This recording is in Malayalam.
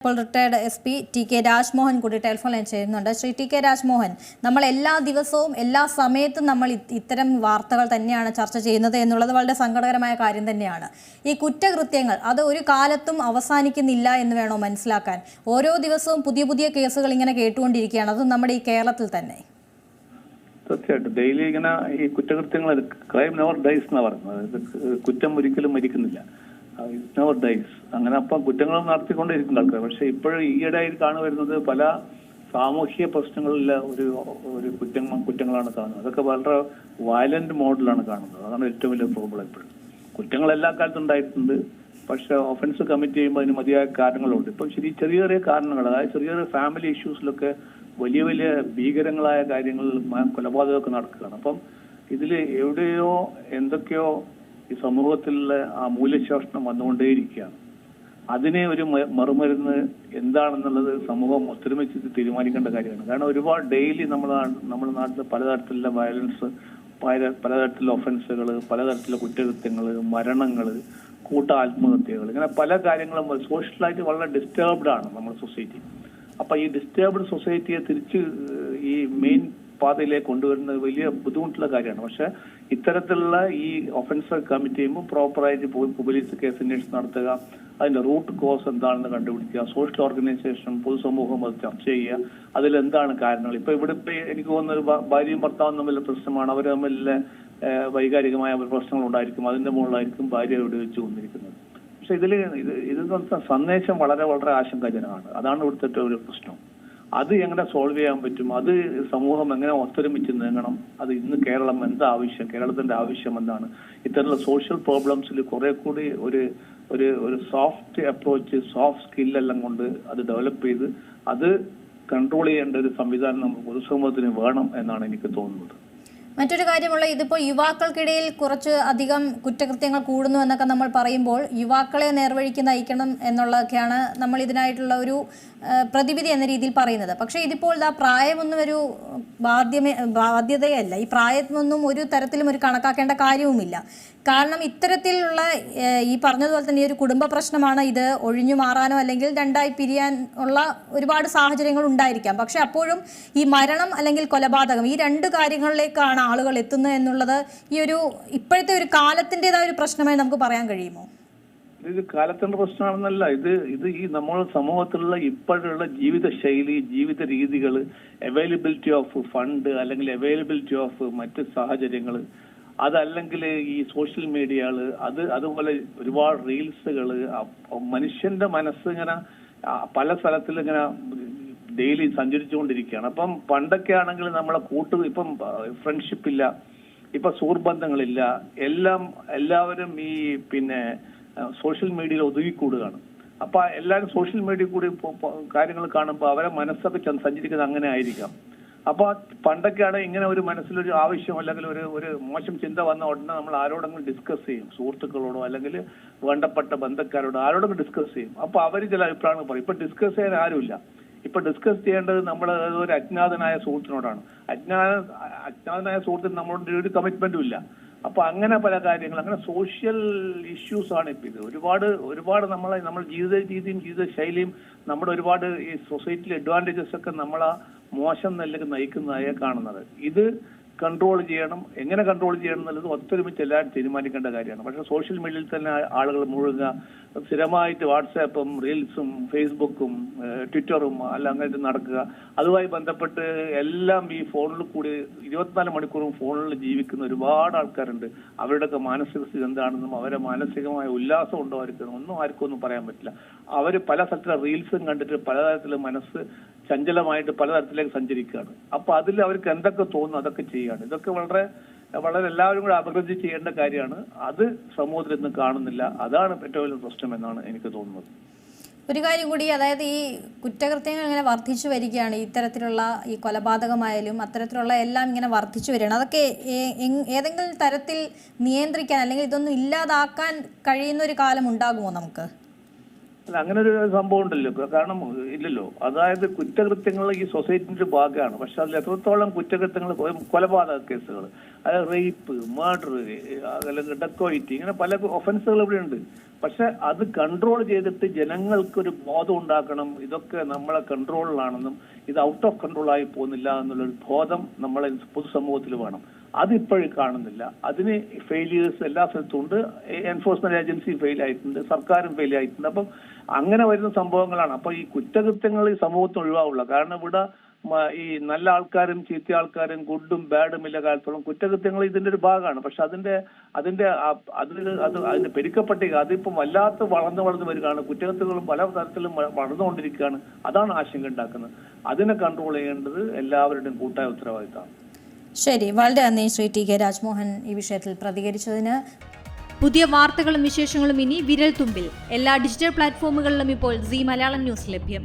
ഇപ്പോൾ retired SP T K Rajmohan കൂടി ടെലിഫോൺ ലൈൻ ചെയ്യുന്നുണ്ട്. ശ്രീ ടി കെ രാജ്മോഹൻ, നമ്മൾ എല്ലാ ദിവസവും എല്ലാ സമയത്തും നമ്മൾ ഇത്തരം വാർത്തകൾ തന്നെയാണ് ചർച്ച ചെയ്യുന്നത് എന്നുള്ളത് വളരെ സങ്കടകരമായ കാര്യം തന്നെയാണ്. ഈ കുറ്റകൃത്യങ്ങൾ അത് ഒരു കാലത്തും അവസാനിക്കുന്നില്ല എന്ന് വേണോ മനസ്സിലാക്കാൻ? ഓരോ ദിവസവും പുതിയ പുതിയ കേസുകൾ ഇങ്ങനെ കേട്ടുകൊണ്ടിരിക്കുകയാണ്, അതും നമ്മുടെ ഈ കേരളത്തിൽ തന്നെ. തീർച്ചയായിട്ടും ഡെയിലി ഇങ്ങനെ ഈ കുറ്റകൃത്യങ്ങൾ, ക്രൈം നെവർ ഡൈസ് എന്നാ പറയുന്നത്. കുറ്റം ഒരിക്കലും മരിക്കുന്നില്ല, നെവർ ഡൈസ്. അങ്ങനെ അപ്പം കുറ്റങ്ങളും നടത്തിക്കൊണ്ടിരിക്കുന്ന ആൾക്കാർ. പക്ഷെ ഇപ്പോഴും ഈയിടെയായി കാണുവരുന്നത് പല സാമൂഹിക പ്രശ്നങ്ങളിലെ ഒരു കുറ്റങ്ങളാണ് കാണുന്നത്. അതൊക്കെ വളരെ വയലന്റ് മോഡിലാണ് കാണുന്നത്. അതാണ് ഏറ്റവും വലിയ പ്രോബ്ലം. ഇപ്പോഴും കുറ്റങ്ങൾ എല്ലാ കാലത്തും ഉണ്ടായിട്ടുണ്ട്, പക്ഷെ ഒഫൻസ് കമ്മിറ്റ് ചെയ്യുമ്പോൾ അതിന് മതിയായ കാരണങ്ങളുണ്ട്. ഇപ്പം ചെറിയ ചെറിയ കാരണങ്ങൾ, അതായത് ചെറിയ ചെറിയ ഫാമിലി ഇഷ്യൂസിലൊക്കെ വലിയ വലിയ ഭീകരങ്ങളായ കാര്യങ്ങളിൽ കൊലപാതകമൊക്കെ നടക്കുകയാണ്. അപ്പം ഇതിൽ എവിടെയോ എന്തൊക്കെയോ ഈ സമൂഹത്തിലുള്ള ആ മൂല്യശോഷണം വന്നുകൊണ്ടേയിരിക്കുകയാണ്. അതിനെ ഒരു മറുമരുന്ന് എന്താണെന്നുള്ളത് സമൂഹം ഒത്തൊരുമിച്ച് തീരുമാനിക്കേണ്ട കാര്യമാണ്. കാരണം ഒരുപാട് ഡെയിലി നമ്മുടെ നാട്ടിൽ പലതരത്തിലുള്ള വയലൻസ്, പലതരത്തിലുള്ള ഒഫൻസുകൾ, പലതരത്തിലുള്ള കുറ്റകൃത്യങ്ങൾ, മരണങ്ങൾ, ആത്മഹത്യകൾ, ഇങ്ങനെ പല കാര്യങ്ങളും സോഷ്യലായിട്ട് വളരെ ഡിസ്റ്റർബ്ഡ് ആണ് നമ്മുടെ സൊസൈറ്റി. അപ്പൊ ഈ ഡിസ്റ്റർബ്ഡ് സൊസൈറ്റിയെ തിരിച്ച് ഈ മെയിൻ പാതയിലേക്ക് കൊണ്ടുവരുന്നത് വലിയ ബുദ്ധിമുട്ടുള്ള കാര്യമാണ്. പക്ഷെ ഇത്തരത്തിലുള്ള ഈ ഒഫൻസ് കമ്മിറ്റ് ചെയ്യുമ്പോൾ പ്രോപ്പറായിട്ട് പോലീസ് കേസ് അന്വേഷണം നടത്തുക, അതിന്റെ റൂട്ട് കോസ് എന്താണെന്ന് കണ്ടുപിടിക്കുക, സോഷ്യൽ ഓർഗനൈസേഷൻ, പൊതുസമൂഹം അത് ചർച്ച ചെയ്യുക, അതിലെന്താണ് കാരണങ്ങൾ. ഇവിടെ എനിക്ക് തോന്നുന്ന ഭാര്യയും ഭർത്താവും തമ്മിലുള്ള പ്രശ്നമാണ്, അവർ തമ്മിലുള്ള വൈകാരികമായ പ്രശ്നങ്ങൾ ഉണ്ടായിരിക്കും, അതിന്റെ മുകളിലായിരിക്കും ഭാര്യ വെടിവെച്ച് കൊണ്ടിരിക്കുന്നത്. പക്ഷെ ഇത് സന്ദേശം വളരെ വളരെ ആശങ്കാജനകമാണ്. അതാണ് ഇവിടുത്തെ ഒരു പ്രശ്നം. അത് എങ്ങനെ സോൾവ് ചെയ്യാൻ പറ്റും, അത് സമൂഹം എങ്ങനെ ഒത്തൊരുമിച്ച് നീങ്ങണം, അത് ഇന്ന് കേരളം എന്താ ആവശ്യം, കേരളത്തിന്റെ ആവശ്യം എന്താണ്, ഇത്തരത്തിലുള്ള സോഷ്യൽ പ്രോബ്ലംസിൽ കുറെ കൂടി ഒരു സോഫ്റ്റ് അപ്രോച്ച്, സോഫ്റ്റ് സ്കില്ലെല്ലാം കൊണ്ട് അത് ഡെവലപ്പ് ചെയ്ത് അത് കൺട്രോൾ ചെയ്യേണ്ട ഒരു സംവിധാനം നമുക്ക് പൊതുസമൂഹത്തിന് വേണം എന്നാണ് എനിക്ക് തോന്നുന്നത്. മറ്റൊരു കാര്യമുള്ള, ഇതിപ്പോൾ യുവാക്കൾക്കിടയിൽ കുറച്ച് അധികം കുറ്റകൃത്യങ്ങൾ കൂടുന്നു എന്നൊക്കെ നമ്മൾ പറയുമ്പോൾ യുവാക്കളെ നേർവഴിക്ക് നയിക്കണം എന്നുള്ളതൊക്കെയാണ് നമ്മൾ ഇതിനായിട്ടുള്ള ഒരു പ്രതിവിധി എന്ന രീതിയിൽ പറയുന്നത്. പക്ഷേ ഇതിപ്പോൾ പ്രായമൊന്നും ഒരു ബാധ്യതയല്ല. ഈ പ്രായമൊന്നും ഒരു തരത്തിലും ഒരു കണക്കാക്കേണ്ട കാര്യവുമില്ല. കാരണം ഇത്തരത്തിലുള്ള ഈ പറഞ്ഞതുപോലെ തന്നെ ഈ ഒരു കുടുംബ പ്രശ്നമാണ്, ഇത് ഒഴിഞ്ഞു മാറാനോ അല്ലെങ്കിൽ രണ്ടായി പിരിയാൻ ഉള്ള ഒരുപാട് സാഹചര്യങ്ങൾ ഉണ്ടായിരിക്കാം. പക്ഷെ അപ്പോഴും ഈ മരണം അല്ലെങ്കിൽ കൊലപാതകം, ഈ രണ്ട് കാര്യങ്ങളിലേക്കാണ് ആളുകൾ എത്തുന്നത് എന്നുള്ളത് ഈ ഒരു ഇപ്പോഴത്തെ ഒരു കാലത്തിൻ്റെതായ ഒരു പ്രശ്നമായി നമുക്ക് പറയാൻ കഴിയുമോ? ഇത് കാലത്തിന്റെ പ്രശ്നമാണെന്നല്ല, ഇത് ഈ നമ്മുടെ സമൂഹത്തിലുള്ള ഇപ്പോഴുള്ള ജീവിത ശൈലി, ജീവിത രീതികൾ, അവൈലബിലിറ്റി ഓഫ് ഫണ്ട് അല്ലെങ്കിൽ അവൈലബിലിറ്റി ഓഫ് മറ്റ് സാഹചര്യങ്ങൾ, അതല്ലെങ്കിൽ ഈ സോഷ്യൽ മീഡിയകള്, അതുപോലെ ഒരുപാട് റീൽസുകള്, മനുഷ്യന്റെ മനസ്സ് ഇങ്ങനെ പല സ്ഥലത്തിൽ ഇങ്ങനെ ഡെയിലി സഞ്ചരിച്ചുകൊണ്ടിരിക്കുകയാണ്. അപ്പം പണ്ടൊക്കെ ആണെങ്കിൽ നമ്മളെ ഇപ്പം ഫ്രണ്ട്ഷിപ്പ് ഇല്ല, ഇപ്പൊ സുഹൃബന്ധങ്ങളില്ല, എല്ലാവരും ഈ സോഷ്യൽ മീഡിയയിൽ ഒതുങ്ങിക്കൂടുകയാണ്. അപ്പൊ എല്ലാവരും സോഷ്യൽ മീഡിയ കൂടി കാര്യങ്ങൾ കാണുമ്പോൾ അവരെ മനസ്സൊക്കെ സഞ്ചരിക്കുന്നത് അങ്ങനെ ആയിരിക്കാം. അപ്പൊ പണ്ടൊക്കെയാണ് ഇങ്ങനെ ഒരു മനസ്സിലൊരു ആവശ്യം അല്ലെങ്കിൽ ഒരു മോശം ചിന്ത വന്ന ഉടനെ നമ്മൾ ആരോടെങ്കിലും ഡിസ്കസ് ചെയ്യും, സുഹൃത്തുക്കളോടോ അല്ലെങ്കിൽ വേണ്ടപ്പെട്ട ബന്ധക്കാരോടോ ആരോടെങ്കിലും ഡിസ്കസ് ചെയ്യും. അപ്പൊ അവർ ചില അഭിപ്രായങ്ങൾ പറയും. ഇപ്പൊ ഡിസ്കസ് ചെയ്യാൻ ആരുമില്ല. ഇപ്പൊ ഡിസ്കസ് ചെയ്യേണ്ടത് നമ്മൾ ഒരു അജ്ഞാതനായ സുഹൃത്തിനോടാണ്. അജ്ഞാതനായ സുഹൃത്തിന് നമ്മളോട് ഒരു കമ്മിറ്റ്മെന്റും ഇല്ല. അപ്പൊ അങ്ങനെ പല കാര്യങ്ങൾ, അങ്ങനെ സോഷ്യൽ ഇഷ്യൂസ് ആണ് ഇപ്പൊ ഇത്. ഒരുപാട് നമ്മുടെ ജീവിത രീതിയും ജീവിത ശൈലിയും നമ്മുടെ ഒരുപാട് ഈ സൊസൈറ്റിയിലെ അഡ്വാൻറ്റേജസ് ഒക്കെ നമ്മളാ മോശം നിലയ്ക്ക് നയിക്കുന്നതായി കാണുന്നത്. ഇത് കൺട്രോൾ ചെയ്യണം. എങ്ങനെ കൺട്രോൾ ചെയ്യണം എന്നുള്ളത് ഒത്തൊരുമിച്ച് എല്ലാവരും തീരുമാനിക്കേണ്ട കാര്യമാണ്. പക്ഷെ സോഷ്യൽ മീഡിയയിൽ തന്നെ ആളുകൾ മുഴുകുക, സ്ഥിരമായിട്ട് വാട്സാപ്പും റീൽസും ഫേസ്ബുക്കും ട്വിറ്ററും എല്ലാം അങ്ങനെ നടക്കുക, അതുമായി ബന്ധപ്പെട്ട് എല്ലാം ഈ ഫോണിൽ കൂടി 24 മണിക്കൂറും ഫോണിൽ ജീവിക്കുന്ന ഒരുപാട് ആൾക്കാരുണ്ട്. അവരുടെയൊക്കെ മാനസിക സ്ഥിതി എന്താണെന്നും അവരെ മാനസികമായ ഉല്ലാസം ഉണ്ടോ അവർക്ക് ആർക്കൊന്നും പറയാൻ പറ്റില്ല. അവർ പല സ്ഥലത്തിലെ റീൽസും കണ്ടിട്ട് പലതരത്തിലെ മനസ്സ് ചഞ്ചലമായിട്ട് പലതരത്തിലേക്ക് സഞ്ചരിക്കുകയാണ്. അപ്പൊ അതിൽ അവർക്ക് എന്തൊക്കെ തോന്നുന്നു അതൊക്കെ ചെയ്യുകയാണ്. ഇതൊക്കെ വളരെ വളരെ എല്ലാവരും കൂടെ അഭിവൃദ്ധി ചെയ്യേണ്ട കാര്യമാണ്. അത് സമൂഹത്തിൽ ഇന്ന് കാണുന്നില്ല. അതാണ് ഏറ്റവും വലിയ പ്രശ്നം എന്നാണ് എനിക്ക് തോന്നുന്നത്. ഒരു കാര്യം കൂടി, അതായത് ഈ കുറ്റകൃത്യങ്ങൾ ഇങ്ങനെ വർദ്ധിച്ചു വരികയാണ്. ഇത്തരത്തിലുള്ള ഈ കൊലപാതകമായാലും അത്തരത്തിലുള്ള എല്ലാം ഇങ്ങനെ വർദ്ധിച്ചു വരികയാണ്. അതൊക്കെ ഏതെങ്കിലും തരത്തിൽ നിയന്ത്രിക്കാൻ അല്ലെങ്കിൽ ഇതൊന്നും ഇല്ലാതാക്കാൻ കഴിയുന്ന ഒരു കാലം ഉണ്ടാകുമോ നമുക്ക്? അല്ല, അങ്ങനെ ഒരു സംഭവം ഉണ്ടല്ലോ. കാരണം ഇല്ലല്ലോ, അതായത് കുറ്റകൃത്യങ്ങൾ ഈ സൊസൈറ്റിന്റെ ഭാഗമാണ്. പക്ഷെ അതിൽ എത്രത്തോളം കുറ്റകൃത്യങ്ങൾ, കൊലപാതക കേസുകൾ, അതായത് റേപ്പ്, മർഡർ, അല്ലെങ്കിൽ ഡെക്കോയിറ്റി, ഇങ്ങനെ പല ഒഫൻസുകൾ ഇവിടെ ഉണ്ട്. പക്ഷെ അത് കൺട്രോൾ ചെയ്തിട്ട് ജനങ്ങൾക്കൊരു ബോധം ഉണ്ടാക്കണം, ഇതൊക്കെ നമ്മളെ കൺട്രോളിലാണെന്നും ഇത് ഔട്ട് ഓഫ് കൺട്രോൾ ആയി പോകുന്നില്ല എന്നുള്ളൊരു ബോധം നമ്മളെ പൊതുസമൂഹത്തിൽ വേണം. അതിപ്പോഴും കാണുന്നില്ല. അതിന് ഫെയിലിയേഴ്സ് എല്ലാ സ്ഥലത്തും ഉണ്ട്. എൻഫോഴ്സ്മെന്റ് ഏജൻസി ഫെയിൽ ആയിട്ടുണ്ട്, സർക്കാരും ഫെയിൽ ആയിട്ടുണ്ട്. അപ്പം അങ്ങനെ വരുന്ന സംഭവങ്ങളാണ്. അപ്പൊ ഈ കുറ്റകൃത്യങ്ങൾ ഈ സമൂഹത്തിന് ഒഴിവാവുള്ള. കാരണം ഇവിടെ ഈ നല്ല ആൾക്കാരും ചീത്ത ആൾക്കാരും ഗുഡും ബാഡും ഇല്ല കാലത്തോളം കുറ്റകൃത്യങ്ങൾ ഇതിന്റെ ഒരു ഭാഗമാണ്. പക്ഷെ അതിന്റെ പെരുക്കപ്പെട്ട അതിപ്പം വല്ലാത്ത വളർന്നു വരികയാണ്. കുറ്റകൃത്യങ്ങളും പല തരത്തിലും വളർന്നുകൊണ്ടിരിക്കുകയാണ്. അതാണ് ആശങ്ക ഉണ്ടാക്കുന്നത്. അതിനെ കൺട്രോൾ ചെയ്യേണ്ടത് എല്ലാവരുടെയും കൂട്ടായ ഉത്തരവാദിത്തമാണ്. ശരി, വളരെ നന്ദി ശ്രീ ടി കെ രാജ്മോഹൻ ഈ വിഷയത്തിൽ പ്രതികരിച്ചതിന്. പുതിയ വാർത്തകളും വിശേഷങ്ങളും ഇനി വിരൽ തുമ്പിൽ. എല്ലാ ഡിജിറ്റൽ പ്ലാറ്റ്ഫോമുകളിലും ഇപ്പോൾ സീ മലയാളം ന്യൂസ് ലഭ്യം.